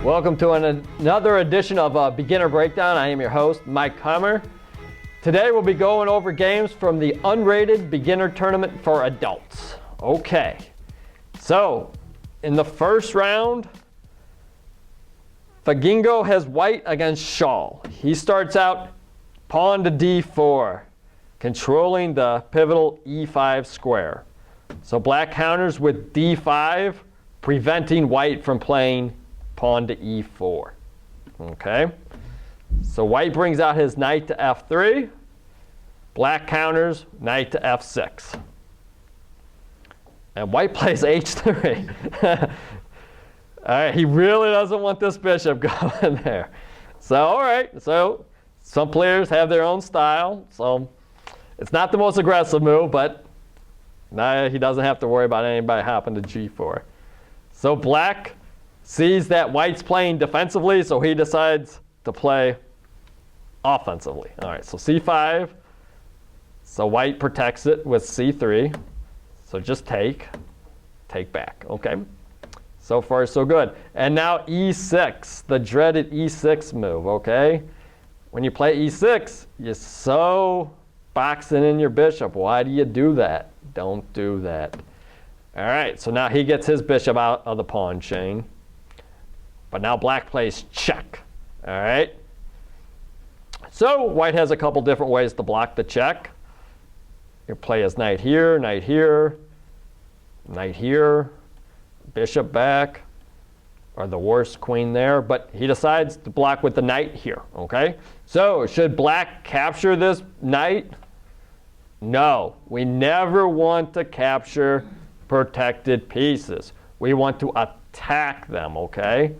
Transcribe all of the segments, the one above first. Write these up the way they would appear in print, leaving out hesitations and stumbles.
Welcome to another edition of Beginner Breakdown. I am your host, Mike Hummer. Today we'll be going over games from the Unrated Beginner Tournament for Adults. Okay, so in the first round, Fagingo has white against Shawl. He starts out pawn to d4, controlling the pivotal e5 square. So black counters with d5, preventing white from playing pawn to e4. Okay, so white brings out his knight to f3. Black counters, knight to f6. And white plays h3. All right, he really doesn't want this bishop going there. So, all right, so some players have their own style. So it's not the most aggressive move, but now he doesn't have to worry about anybody hopping to g4. So black sees that white's playing defensively, so he decides to play offensively. All right, so c5. So white protects it with c3. So just take back. Okay. So far, so good. And now e6, the dreaded e6 move, okay? When you play e6, you're so boxing in your bishop. Why do you do that? Don't do that. All right, so now he gets his bishop out of the pawn chain. But now black plays check. All right? So white has a couple different ways to block the check. You play his knight here, knight here, knight here, bishop back, or the worst, queen there. But he decides to block with the knight here. Okay? So should black capture this knight? No. We never want to capture protected pieces. We want to attack them. Okay?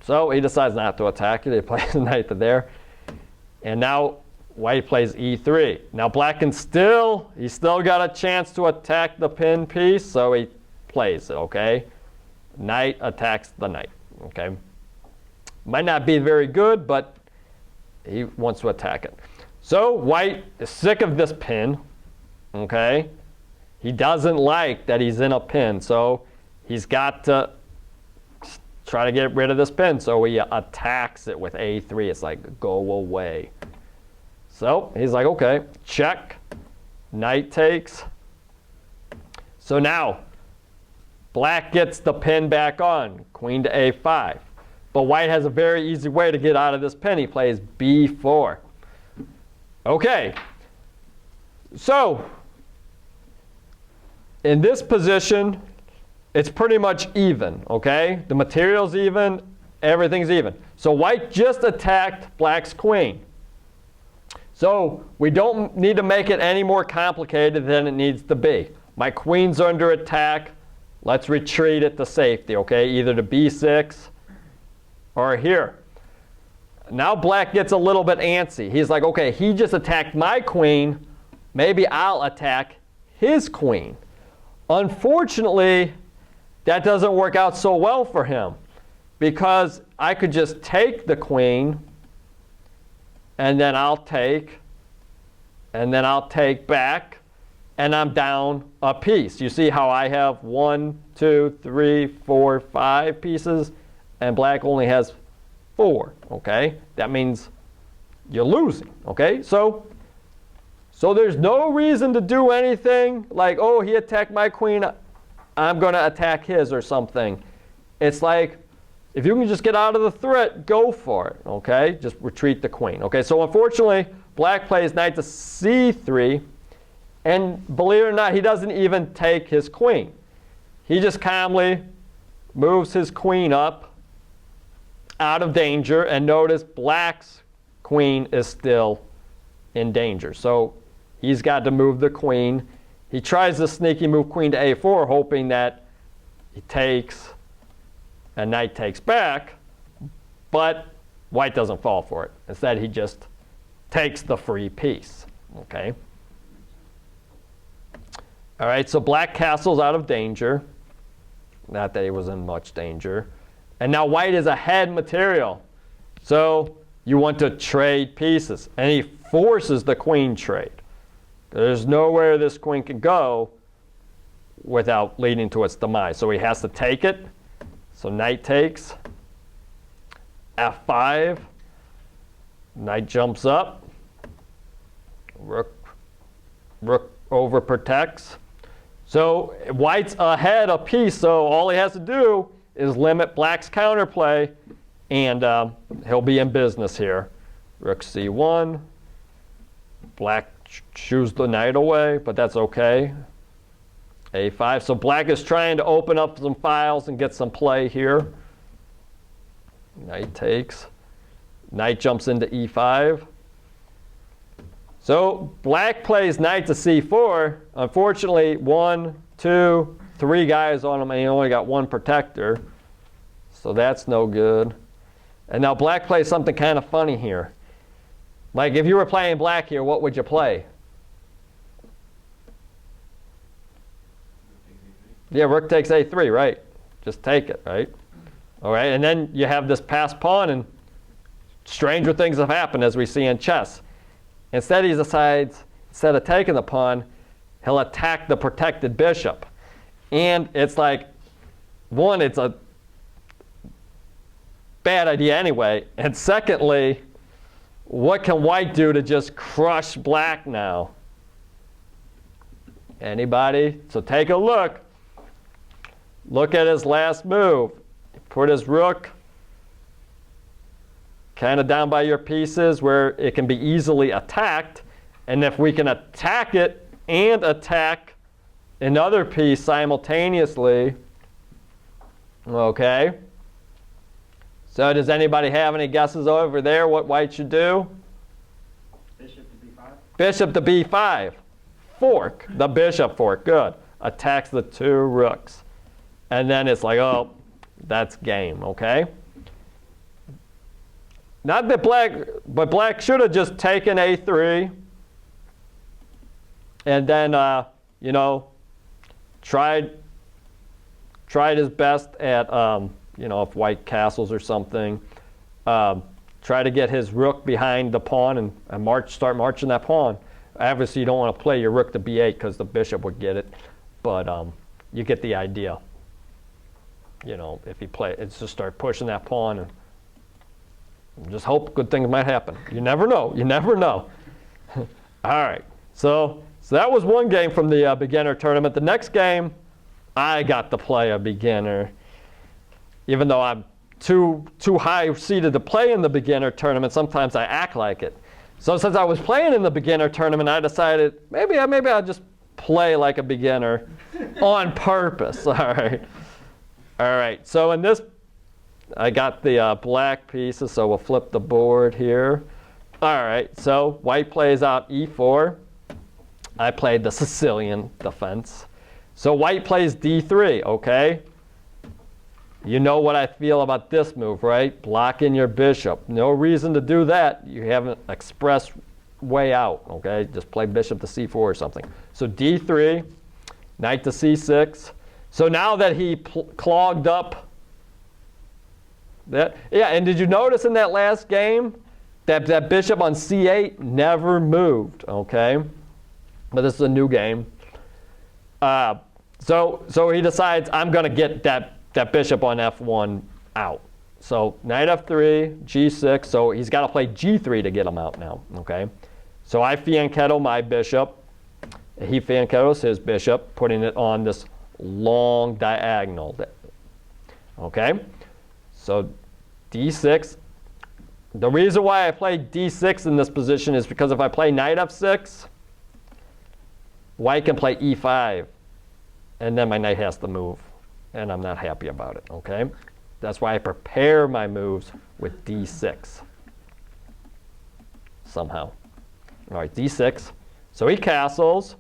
So he decides not to attack it. He plays the knight to there. And now white plays e3. Now black he's still got a chance to attack the pin piece, so he plays it, okay? Knight attacks the knight, okay? Might not be very good, but he wants to attack it. So white is sick of this pin, okay? He doesn't like that he's in a pin, so he's got to try to get rid of this pin, so he attacks it with a3. It's like, go away. So he's like, okay, check, knight takes. So now black gets the pin back on, queen to a5. But white has a very easy way to get out of this pin. He plays b4. Okay, so in this position, it's pretty much even, okay? The material's even, everything's even. So white just attacked black's queen. So we don't need to make it any more complicated than it needs to be. My queen's under attack. Let's retreat it to safety, okay? Either to b6 or here. Now black gets a little bit antsy. He's like, okay, he just attacked my queen. Maybe I'll attack his queen. Unfortunately, that doesn't work out so well for him, because I could just take the queen, and then I'll take, and then I'll take back, and I'm down a piece. You see how I have 1, 2, 3, 4, 5 pieces, and black only has 4, okay? That means you're losing, okay? So there's no reason to do anything like, oh, he attacked my queen, I'm going to attack his or something. It's like, if you can just get out of the threat, go for it, okay? Just retreat the queen. Okay, so unfortunately, black plays knight to c3, and believe it or not, he doesn't even take his queen. He just calmly moves his queen up out of danger, and notice black's queen is still in danger. So he's got to move the queen. He tries the sneaky move queen to a4, hoping that he takes and knight takes back, but white doesn't fall for it. Instead, he just takes the free piece, okay? All right, so black castle's out of danger. Not that he was in much danger. And now white is ahead material. So you want to trade pieces. And he forces the queen trade. There's nowhere this queen can go without leading to its demise. So he has to take it. So knight takes, F5. Knight jumps up. Rook overprotects. So white's ahead a piece, so all he has to do is limit black's counterplay, and he'll be in business here. Rook c1. Black shoos the knight away, but that's okay. a5. So black is trying to open up some files and get some play here. Knight takes. Knight jumps into e5. So black plays knight to c4. Unfortunately, 1, 2, 3 guys on him, and he only got 1 protector. So that's no good. And now black plays something kind of funny here. Like if you were playing black here, what would you play? Yeah, rook takes a3, right? Just take it, right? All right, and then you have this passed pawn, and stranger things have happened, as we see in chess. Instead, he decides, instead of taking the pawn, he'll attack the protected bishop. And it's like, one, it's a bad idea anyway. And secondly, what can white do to just crush black now? Anybody? So take a look. Look at his last move. Put his rook kind of down by your pieces where it can be easily attacked. And if we can attack it and attack another piece simultaneously, okay. So does anybody have any guesses over there what white should do? Bishop to b5. Bishop to b5. Fork, the bishop fork, good. Attacks the 2 rooks. And then it's like, oh, that's game, okay? Not that but black should have just taken a3 and then, you know, tried his best at, you know, if white castles or something, try to get his rook behind the pawn and start marching that pawn. Obviously, you don't want to play your rook to b8 because the bishop would get it, but you get the idea. You know, if he it's just start pushing that pawn and just hope good things might happen. You never know. You never know. All right. So that was one game from the beginner tournament. The next game, I got to play a beginner. Even though I'm too high seated to play in the beginner tournament, sometimes I act like it. So since I was playing in the beginner tournament, I decided maybe I'll just play like a beginner on purpose. All right. All right. So in this, I got the black pieces, so we'll flip the board here. All right. So white plays out e4. I played the Sicilian defense. So white plays d3, okay? You know what I feel about this move, right? Blocking your bishop. No reason to do that. You have an express way out, okay? Just play bishop to c4 or something. So d3, knight to c6. So now that he clogged up that, yeah, and did you notice in that last game that bishop on c8 never moved, okay? But this is a new game. So he decides, I'm going to get that bishop on f1 out. So knight f3, g6. So he's got to play g3 to get him out now, okay? So I fianchetto my bishop. He fianchettos his bishop, putting it on this long diagonal. Okay? So d6. The reason why I play d6 in this position is because if I play knight f6, white can play e5, and then my knight has to move, and I'm not happy about it, okay? That's why I prepare my moves with d6 somehow. All right, d6. So he castles.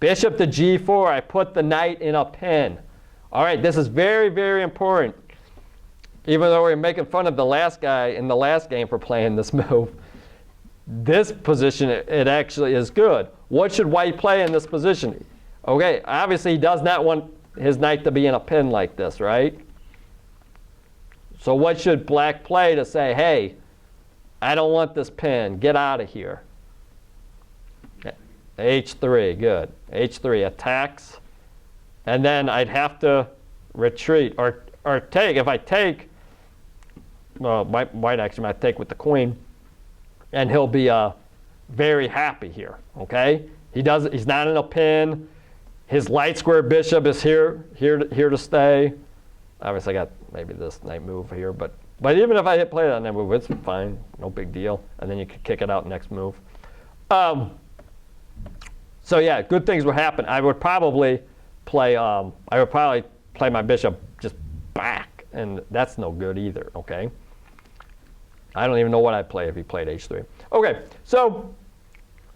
Bishop to g4, I put the knight in a pin. All right, this is very, very important. Even though we're making fun of the last guy in the last game for playing this move, this position, it actually is good. What should white play in this position? Okay, obviously he does not want his knight to be in a pin like this, right? So what should black play to say, hey, I don't want this pin, get out of here? h3, good. h3 attacks, and then I'd have to retreat or take. If I take, white actually might take with the queen, and he'll be very happy here. Okay, he's not in a pin. His light square bishop is here to stay. Obviously, I got maybe this knight move here, but even if I play that knight move, it's fine, no big deal. And then you can kick it out next move. So yeah, good things would happen. I would probably play my bishop just back, and that's no good either. Okay. I don't even know what I'd play if he played h3. Okay, so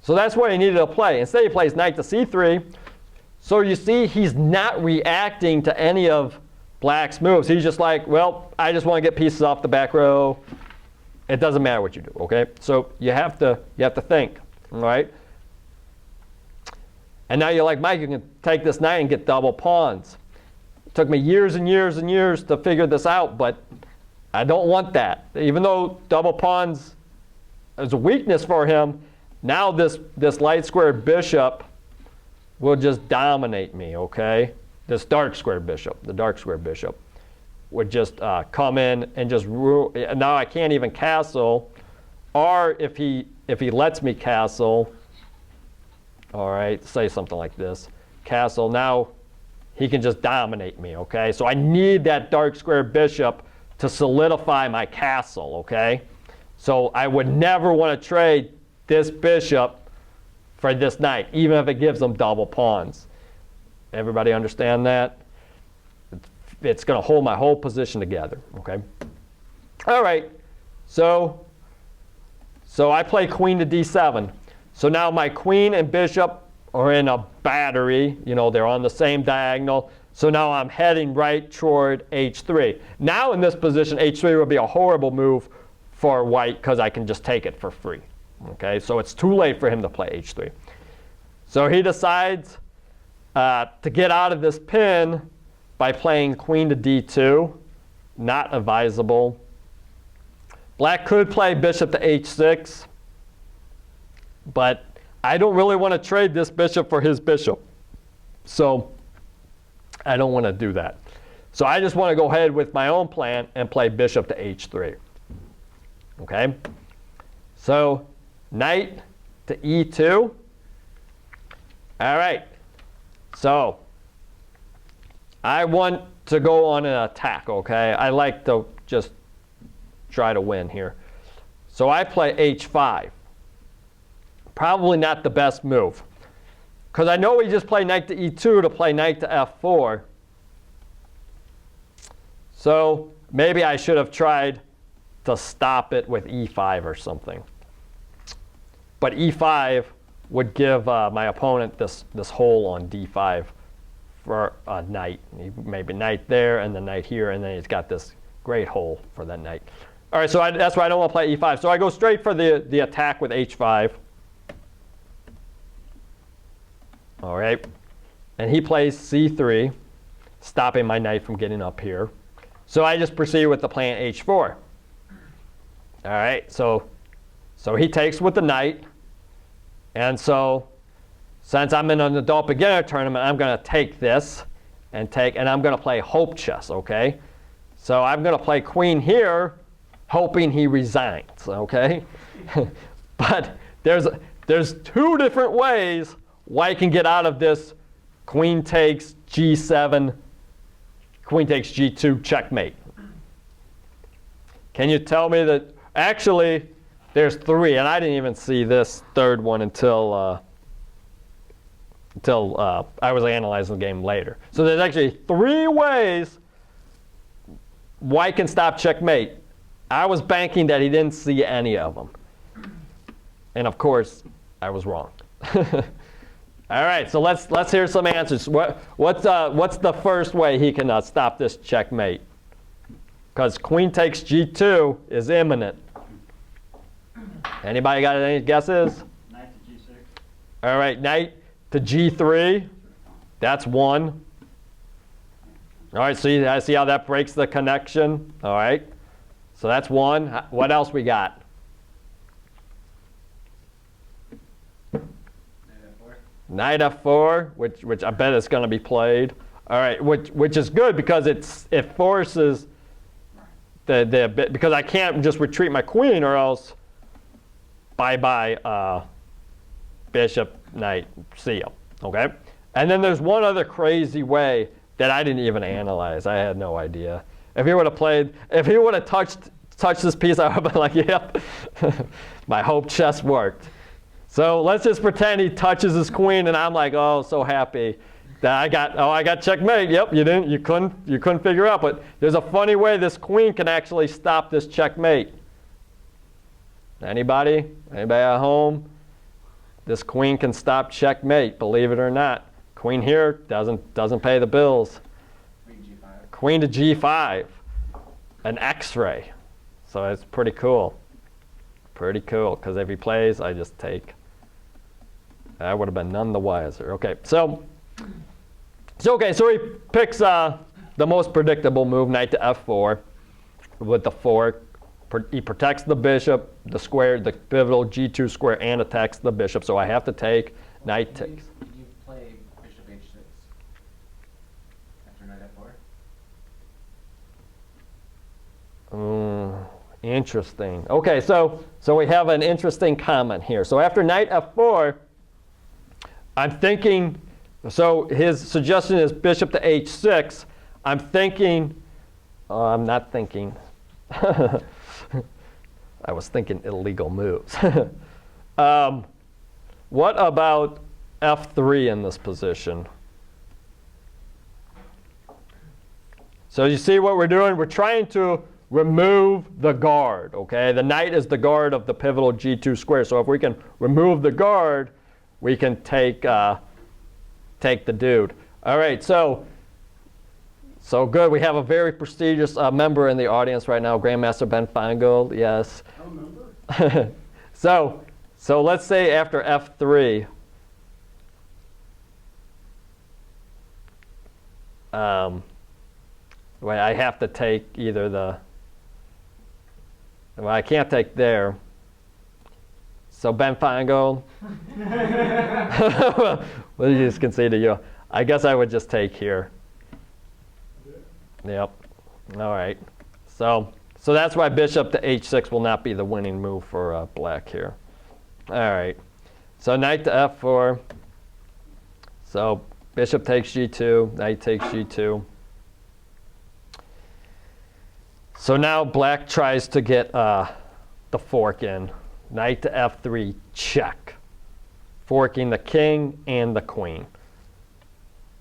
that's what he needed to play. Instead, he plays knight to c3. So you see, he's not reacting to any of Black's moves. He's just like, well, I just want to get pieces off the back row. It doesn't matter what you do, okay? So you have to think, all right? And now you're like, Mike, you can take this knight and get double pawns. It took me years and years and years to figure this out, but I don't want that. Even though double pawns is a weakness for him, now this light square bishop will just dominate me, okay? This dark square bishop, the dark square bishop, would just come in and just rule. Now I can't even castle, or if he lets me castle, all right, say something like this, castle, now he can just dominate me, okay? So I need that dark square bishop to solidify my castle, okay? So I would never want to trade this bishop for this knight, even if it gives them double pawns. Everybody understand that? It's going to hold my whole position together, okay? All right, so I play queen to d7. So now my queen and bishop are in a battery. You know, they're on the same diagonal. So now I'm heading right toward h3. Now in this position, h3 would be a horrible move for white because I can just take it for free. Okay, so it's too late for him to play h3. So he decides to get out of this pin by playing queen to d2. Not advisable. Black could play bishop to h6, but I don't really want to trade this bishop for his bishop. So I don't want to do that. So I just want to go ahead with my own plan and play bishop to h3. Okay? So knight to e2. All right. So I want to go on an attack, okay? I like to just try to win here. So I play h5. Probably not the best move, because I know we just play knight to e2 to play knight to f4. So maybe I should have tried to stop it with e5 or something. But e5 would give my opponent this hole on d5 for a knight. Maybe knight there and the knight here, and then he's got this great hole for that knight. All right, so that's why I don't want to play e5. So I go straight for the attack with h5. All right, and he plays c3, stopping my knight from getting up here. So I just proceed with the plan h4. All right, so he takes with the knight, and so since I'm in an adult beginner tournament, I'm going to take this and I'm going to play hope chess, okay? So I'm going to play queen here, hoping he resigns, okay? But there's two different ways white can get out of this queen takes g7, queen takes g2 checkmate. Can you tell me that? Actually, there's three, and I didn't even see this third one until I was analyzing the game later. So there's actually three ways white can stop checkmate. I was banking that he didn't see any of them. And of course, I was wrong. All right, so let's hear some answers. What's the first way he can stop this checkmate? Because queen takes g2 is imminent. Anybody got any guesses? Knight to g6. All right, knight to g3. That's one. All right, so I see how that breaks the connection. All right, so that's one. What else we got? Knight f4, which I bet is going to be played. All right, which is good because it forces because I can't just retreat my queen or else bye-bye bishop, knight, see ya, okay? And then there's one other crazy way that I didn't even analyze. I had no idea. If he would have touched this piece, I would have been like, yep, my hope chess worked. So let's just pretend he touches his queen, and I'm like, oh, so happy that I got checkmate. Yep, you couldn't figure out, but there's a funny way this queen can actually stop this checkmate. Anybody at home? This queen can stop checkmate, believe it or not. Queen here doesn't pay the bills. Queen G5. Queen to G5, an X-ray. So it's pretty cool. Pretty cool, because if he plays, I just take. I would have been none the wiser. Okay, so he picks the most predictable move, knight to F4, with the fork. He protects the bishop, the square, the pivotal G2 square, and attacks the bishop. So I have to take knight takes. Did you play bishop H6 after knight F4? Interesting. Okay, so we have an interesting comment here. So after knight F4, I'm thinking. So his suggestion is bishop to H6. I'm thinking. I'm not thinking. I was thinking illegal moves. What about F3 in this position? So you see what we're doing? We're trying to remove the guard, okay? The knight is the guard of the pivotal G2 square. So if we can remove the guard, we can take the dude. All right, so good. We have a very prestigious member in the audience right now, Grandmaster Ben Feingold. Yes. Oh, member. So let's say after F3, well, I have to take either the. Well, I can't take there. So Ben Feingold. Well, you just concede to you. I guess I would just take here. Yep. All right. So that's why bishop to H6 will not be the winning move for black here. All right. So knight to F4. So bishop takes G2. Knight takes G2. So now black tries to get the fork in. Knight to F3, check. Forking the king and the queen.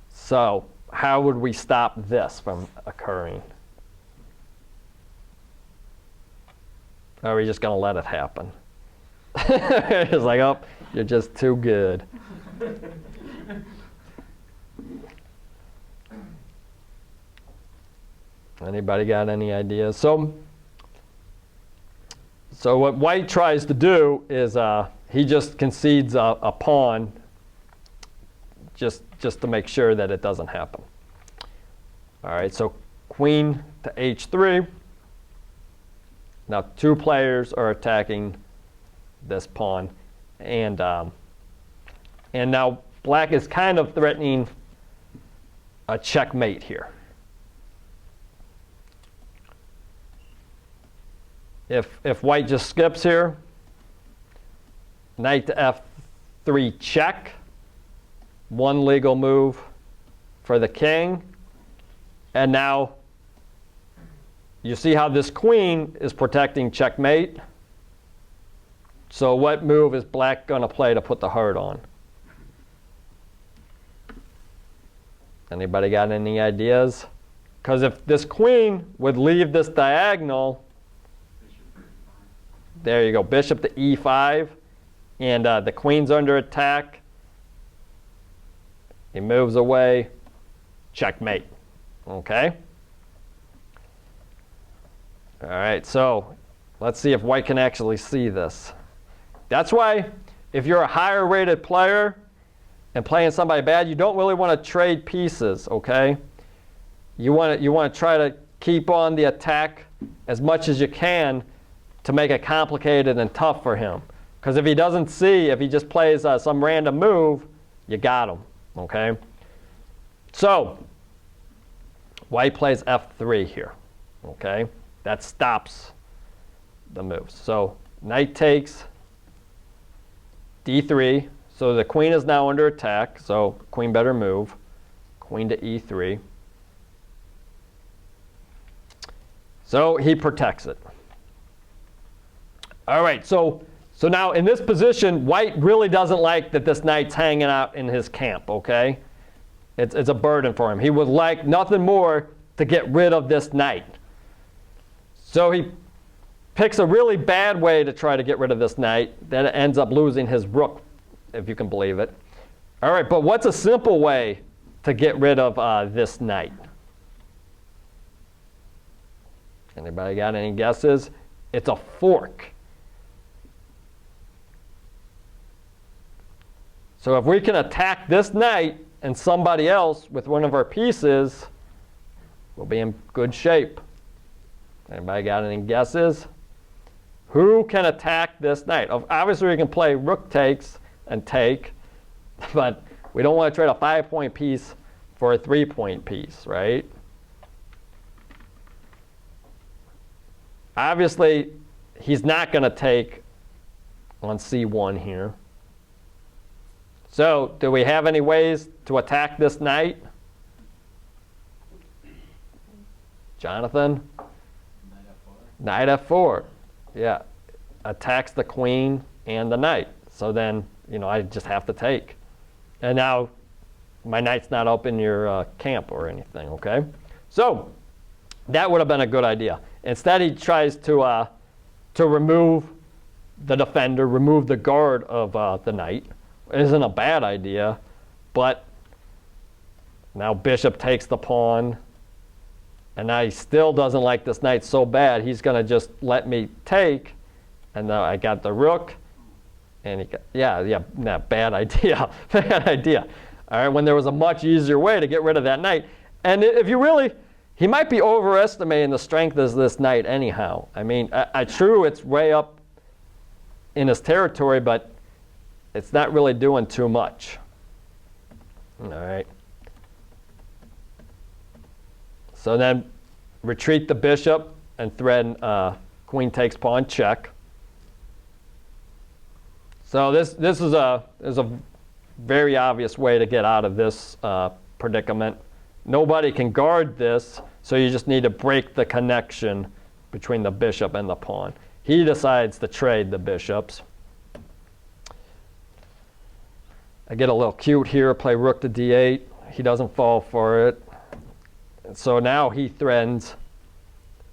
So how would we stop this from occurring? Or are we just going to let it happen? It's like, oh, you're just too good. Anybody got any ideas? So what white tries to do is he just concedes a pawn just to make sure that it doesn't happen. All right, so queen to H3. Now two players are attacking this pawn, and now black is kind of threatening a checkmate here. If white just skips here, knight to F3 check, one legal move for the king, and now you see how this queen is protecting checkmate. So what move is black going to play to put the heart on? Anybody got any ideas? Because if this queen would leave this diagonal, there you go, bishop to E5, and the queen's under attack. He moves away, checkmate. Okay? All right, so let's see if white can actually see this. That's why if you're a higher rated player and playing somebody bad, you don't really want to trade pieces, okay? You want to try to keep on the attack as much as you can to make it complicated and tough for him. Because if he doesn't see, if he just plays some random move, you got him, okay? So white plays F3 here, okay? that stops the moves. So knight takes d3. So the queen is now under attack. So queen better move. Queen to e3. So he protects it. All right, so now in this position, white really doesn't like that this knight's hanging out in his camp, okay? It's a burden for him. He would like nothing more to get rid of this knight. So he picks a really bad way to try to get rid of this knight. Then it ends up losing his rook, if you can believe it. All right, but what's a simple way to get rid of this knight? Anybody got any guesses? It's a fork. So if we can attack this knight and somebody else with one of our pieces, we'll be in good shape. Anybody got any guesses? Who can attack this knight? Obviously, we can play rook takes and take, but we don't want to trade a 5-point piece for a 3-point piece, right? Obviously, he's not going to take on c1 here. So, do we have any ways to attack this knight? Jonathan? Knight f4. Yeah. Attacks the queen and the knight. So then, I just have to take. And now, my knight's not up in your camp or anything, okay? So, that would have been a good idea. Instead, he tries to remove the defender, remove the guard of the knight. It isn't a bad idea, but now bishop takes the pawn, and now he still doesn't like this knight so bad, he's going to just let me take, and now I got the rook, and he got, bad idea, bad idea. All right, when there was a much easier way to get rid of that knight. And if you really, he might be overestimating the strength of this knight anyhow. I mean, true, it's way up in his territory, but it's not really doing too much. All right. So then retreat the bishop and threaten queen takes pawn check. So this is a very obvious way to get out of this predicament. Nobody can guard this, so you just need to break the connection between the bishop and the pawn. He decides to trade the bishops. I get a little cute here, play rook to d8. He doesn't fall for it. And so now he threatens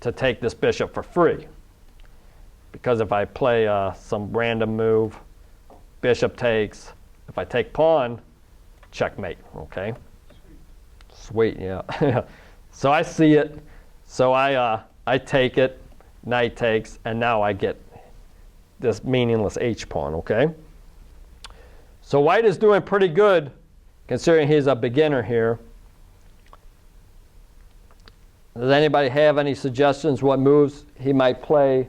to take this bishop for free. Because if I play some random move, bishop takes. If I take pawn, checkmate, okay? Sweet, yeah. So I see it. So I take it, knight takes, and now I get this meaningless h-pawn, okay? So white is doing pretty good, considering he's a beginner here. Does anybody have any suggestions what moves he might play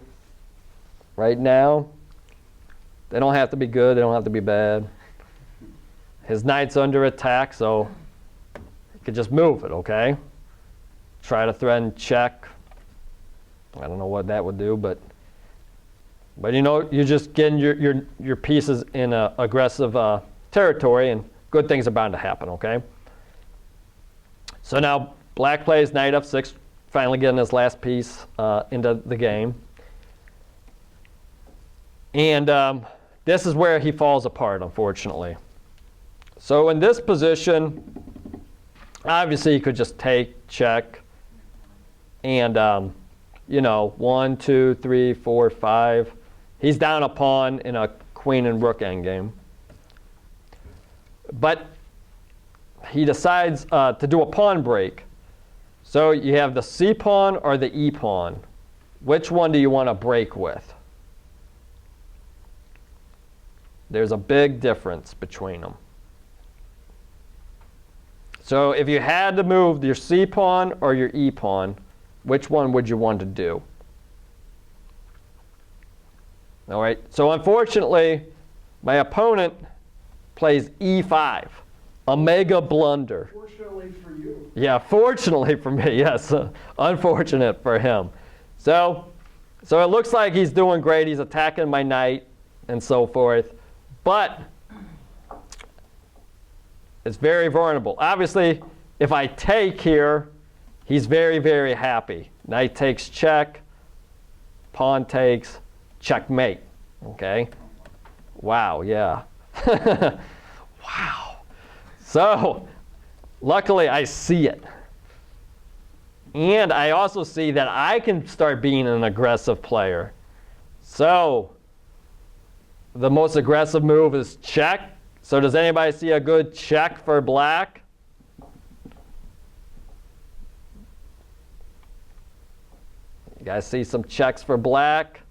right now? They don't have to be good. They don't have to be bad. His knight's under attack, so he could just move it, okay? Try to threaten check. I don't know what that would do, but you're just getting your pieces in aggressive territory, and good things are bound to happen, okay? So now black plays knight f6, finally getting his last piece into the game. And this is where he falls apart, unfortunately. So in this position, obviously he could just take, check, and 1, 2, 3, 4, 5. He's down a pawn in a queen and rook endgame. But he decides to do a pawn break. So you have the c pawn or the e pawn. Which one do you want to break with? There's a big difference between them. So if you had to move your c pawn or your e pawn, which one would you want to do? All right, so unfortunately, my opponent plays e5, a mega blunder. Fortunately for you. Yeah, fortunately for me, yes. Unfortunate for him. So it looks like he's doing great. He's attacking my knight and so forth. But it's very vulnerable. Obviously, if I take here, he's very, very happy. Knight takes check, pawn takes, checkmate. Okay? Wow, yeah. Wow. So, luckily, I see it. And I also see that I can start being an aggressive player. So, the most aggressive move is check. So does anybody see a good check for black? You guys see some checks for black?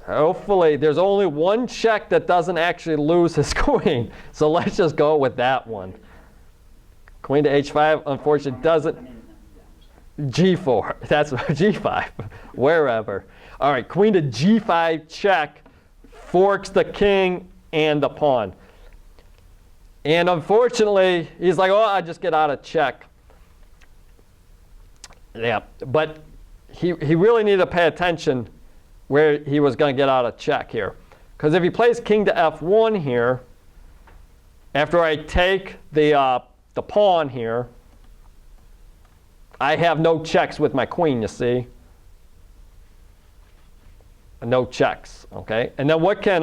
Hopefully, there's only one check that doesn't actually lose his queen. So let's just go with that one. Queen to h5, unfortunately, doesn't. g4, that's g5, wherever. All right, queen to g5 check, forks the king and the pawn. And unfortunately, he's like, oh, I just get out of check. Yeah, but he really needed to pay attention where he was going to get out of check here. Because if he plays king to f1 here, after I take the pawn here, I have no checks with my queen, you see. No checks, okay? And then what can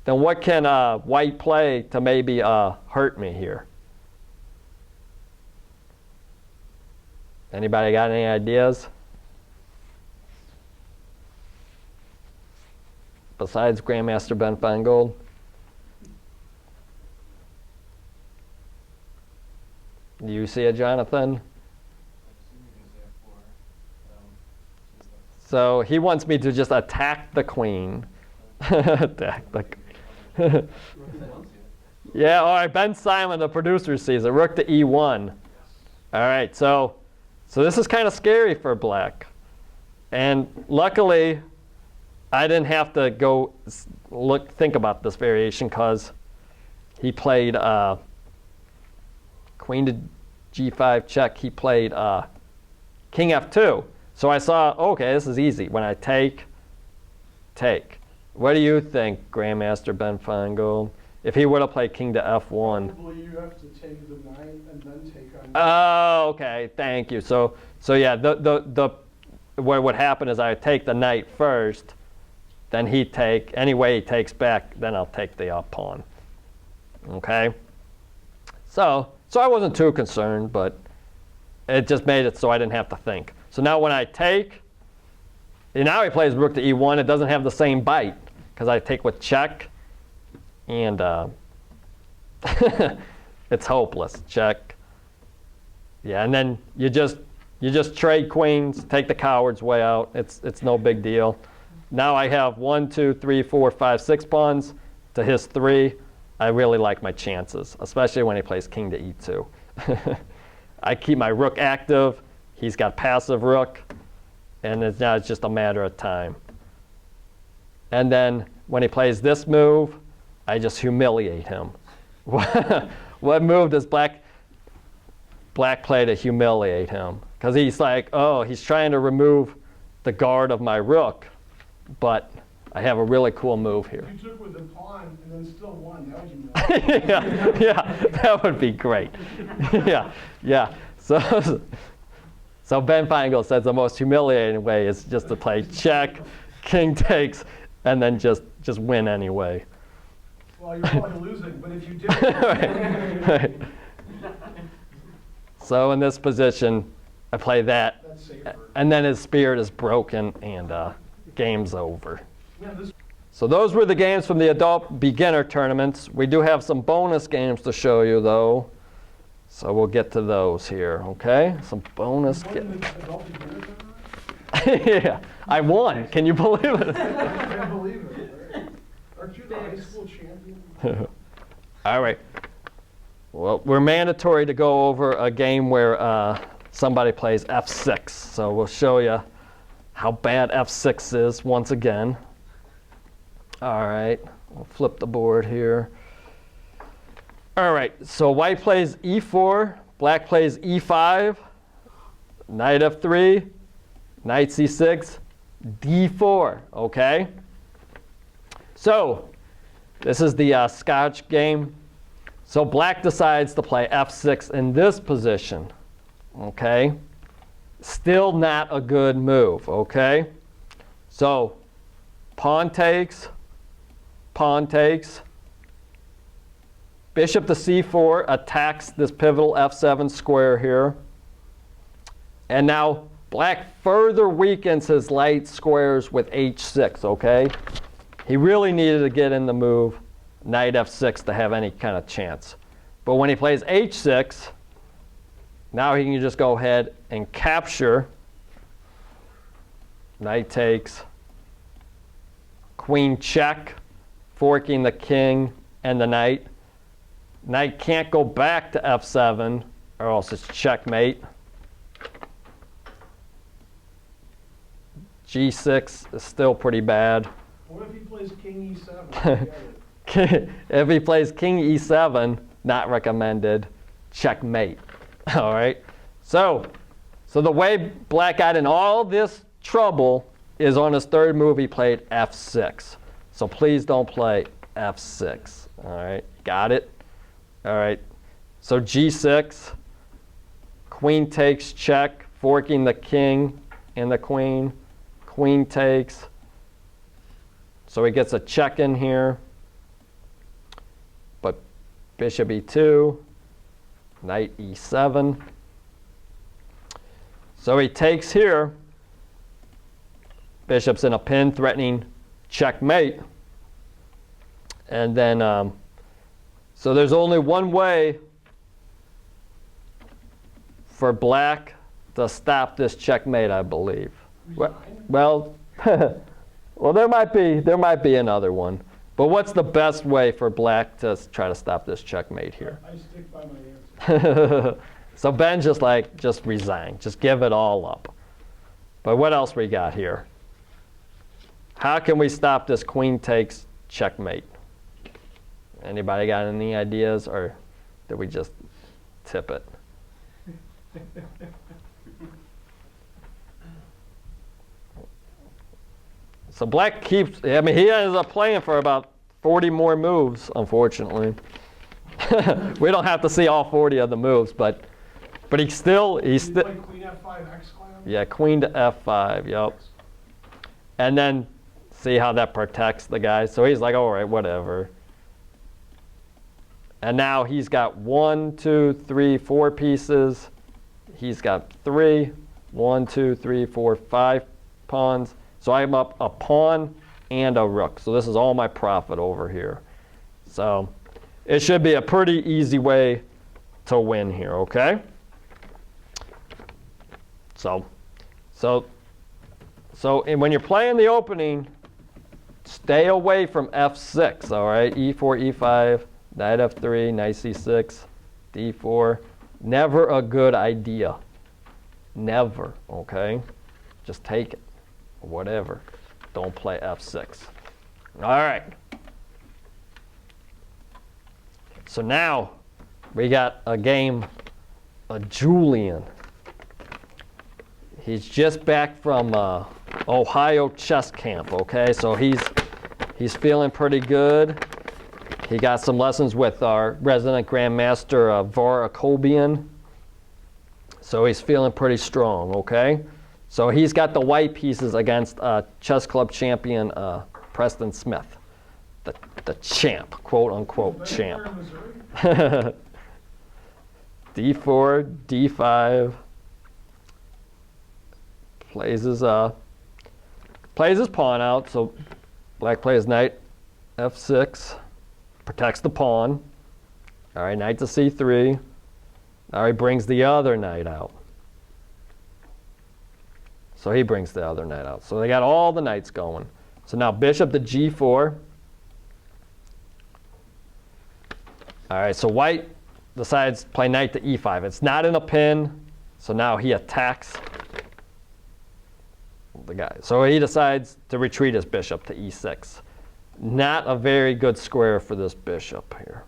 white play to maybe hurt me here? Anybody got any ideas? Besides Grandmaster Ben Feingold? Do you see it, Jonathan? So he wants me to just attack the queen. Attack the queen. Yeah, all right, Ben Simon, the producer, sees it. Rook to e1. All right, so this is kind of scary for black. And luckily, I didn't have to go think about this variation because he played queen to g5 check. He played king f2. So I saw, okay, this is easy. When I take. What do you think, Grandmaster Ben Feingold? If he would have played king to f1. Probably you have to take the knight and then take on. Oh, okay, thank you. So yeah, what would happen is I take the knight first, then he take. Anyway, he takes back, then I'll take the pawn. Okay. So I wasn't too concerned, but it just made it so I didn't have to think. So now when I take, and now he plays rook to e1. It doesn't have the same bite because I take with check, and it's hopeless. Check. Yeah, and then you just trade queens, take the coward's way out. It's no big deal. Now I have 1, 2, 3, 4, 5, 6 pawns to his 3. I really like my chances, especially when he plays king to e2. I keep my rook active. He's got passive rook, and now it's just a matter of time. And then when he plays this move, I just humiliate him. What move does black play to humiliate him? Because he's like, oh, he's trying to remove the guard of my rook, but I have a really cool move here. You took with the pawn and then still won. That would humiliate. yeah, that would be great. yeah. So Ben Feingold says the most humiliating way is just to play check, king takes, and then just win anyway. Well, you're probably losing, but if you did. Right. So in this position, I play that, That's safer. and then his spirit is broken, and game's over. Yeah, So those were the games from the adult beginner tournaments. We do have some bonus games to show you, though. So we'll get to those here, okay? Some bonus games. Yeah, I won. Can you believe it? I can't believe it. Aren't you the high school champion? All right. Well, we're mandatory to go over a game where somebody plays f6. So we'll show you how bad f6 is once again. All right. We'll flip the board here. All right. So white plays e4. Black plays e5. Knight f3, knight c6, d4, okay? So, this is the Scotch game. So black decides to play f6 in this position, okay? Still not a good move, okay? So, pawn takes, bishop to c4 attacks this pivotal f7 square here. And now black further weakens his light squares with h6, okay? He really needed to get in the move knight f6 to have any kind of chance. But when he plays h6, now he can just go ahead and capture. Knight takes, queen check, forking the king and the knight. Knight can't go back to f7 or else it's checkmate. g6 is still pretty bad. What if he plays king e7? If he plays king e7, not recommended, checkmate. All right. So the way black got in all this trouble is on his third move he played f6. So please don't play f6. All right. Got it? All right. So g6, queen takes check, forking the king and the queen. Queen takes. So he gets a check in here. But bishop e2, knight e7. So he takes here. Bishop's in a pin threatening checkmate. And then, so there's only one way for black to stop this checkmate, I believe. Well, well, there might be another one. But what's the best way for black to try to stop this checkmate here? I stick by my answer. So Ben just resign. Just give it all up. But what else we got here? How can we stop this queen takes checkmate? Anybody got any ideas, or did we just tip it? So black keeps, I mean, he ends up playing for about 40 more moves, unfortunately. We don't have to see all 40 of the moves, but he's still. Did you play queen f5 x clam? Yeah, queen to f5, yep. And then see how that protects the guy. So he's like, all right, whatever. And now he's got 1, 2, 3, 4 pieces. He's got 3, 1, 2, 3, 4, 5 pawns. So I'm up a pawn and a rook. So this is all my profit over here. So it should be a pretty easy way to win here, okay? So and when you're playing the opening, stay away from f6, all right? e4, e5, knight f3, knight c6, d4. Never a good idea. Never, okay? Just take it. Whatever. Don't play f6. All right. So now we got a game of Julian. He's just back from Ohio chess camp, okay? So he's feeling pretty good. He got some lessons with our resident grandmaster, Var Akobian. So he's feeling pretty strong, okay? So he's got the white pieces against chess club champion Preston Smith, the champ, quote unquote champ. D4, D5, plays his pawn out. So black plays knight F6, protects the pawn. All right, knight to C3. Now he brings the other knight out. So he brings the other knight out. So they got all the knights going. So now bishop to G4. All right, so white decides to play knight to E5. It's not in a pin, so now he attacks the guy. So he decides to retreat his bishop to E6. Not a very good square for this bishop here.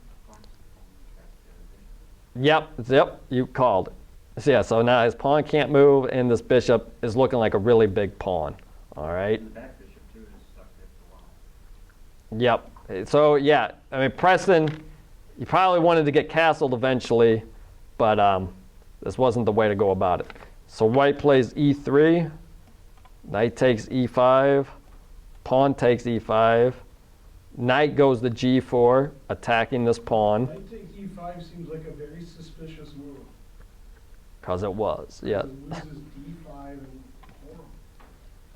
Yep, you called it. So yeah, so now his pawn can't move, and this bishop is looking like a really big pawn. All right. The back bishop too is stuck there for a while. Yep. So yeah, I mean Preston, he probably wanted to get castled eventually, but this wasn't the way to go about it. So white plays e3, knight takes e5, pawn takes e5, knight goes to g4, attacking this pawn. Knight takes e5 seems like a very suspicious move. Because it was, yeah. It loses d5 and 4.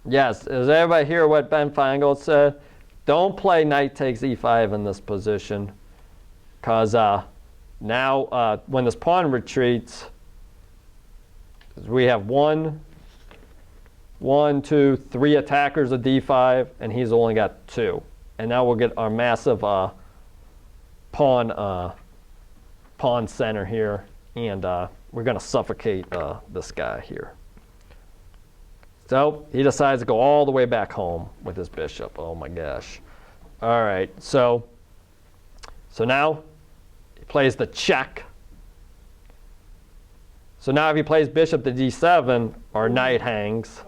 Yes, does everybody hear what Ben Feingold said? Don't play knight takes e5 in this position, because now when this pawn retreats, we have 1, 2, 3 attackers of d5, and he's only got 2. And now we'll get our massive pawn center here, and we're going to suffocate this guy here. So he decides to go all the way back home with his bishop. Oh my gosh. All right, so now he plays the check. So now if he plays bishop to d7, our knight hangs.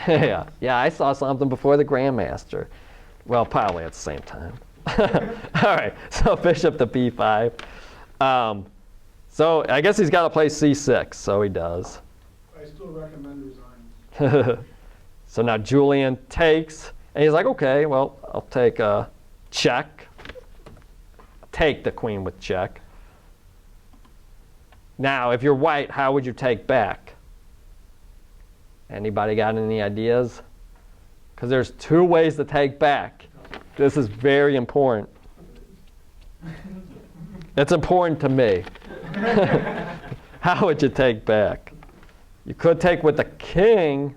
Yeah, I saw something before the grandmaster. Well, probably at the same time. All right, so bishop to b5. So I guess he's got to play c6, so he does. I still recommend resigning. So now Julian takes, and he's like, okay, well, I'll take a check. Take the queen with check. Now, if you're white, how would you take back? Anybody got any ideas? Because there's 2 ways to take back. This is very important. It's important to me. How would you take back? You could take with the king,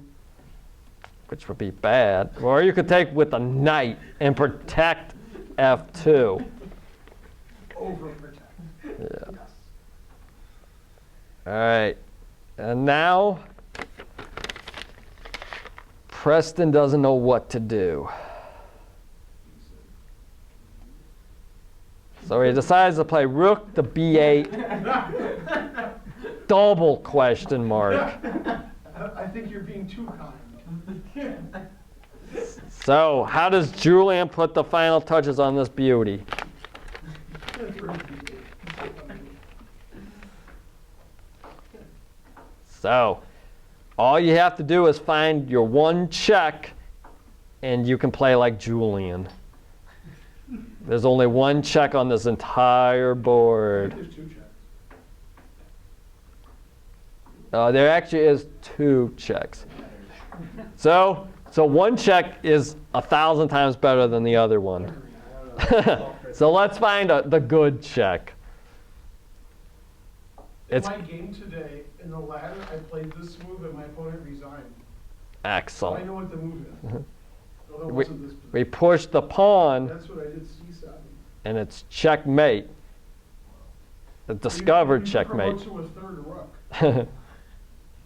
which would be bad, or you could take with the knight and protect f2. Overprotect. Yeah. Yes. All right, and now Preston doesn't know what to do. So he decides to play rook to b8. Double question mark. I think you're being too kind. So how does Julian put the final touches on this beauty? So all you have to do is find your 1 check, and you can play like Julian. There's only 1 check on this entire board. There's 2 checks. There actually is 2 checks. So 1 check is 1,000 times better than the other one. So let's find the good check. In my game today, in the ladder, I played this move and my opponent resigned. So I Excellent. know what the move is. Although it We, wasn't this we position. push the pawn, That's what I did, C7. and it's checkmate. The discovered You checkmate. promote to a 3rd rook.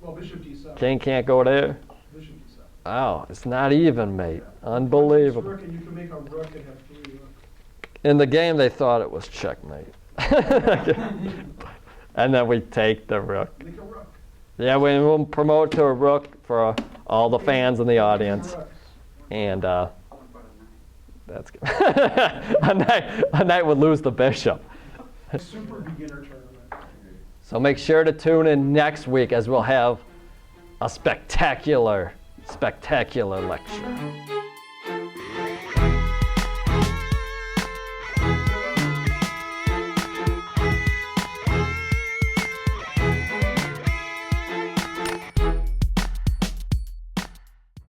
Well, bishop d7. King can't go there. Bishop d7. Oh, it's not even, mate. Yeah. Unbelievable. Rook, and you can make a rook and have 3 rooks. In the game, they thought it was checkmate. And then we take the rook. Make a rook. Yeah, we'll promote to a rook for all the fans in the audience. Rooks. And that's good. a knight would lose the bishop. Super beginner tournament. So make sure to tune in next week as we'll have a spectacular lecture.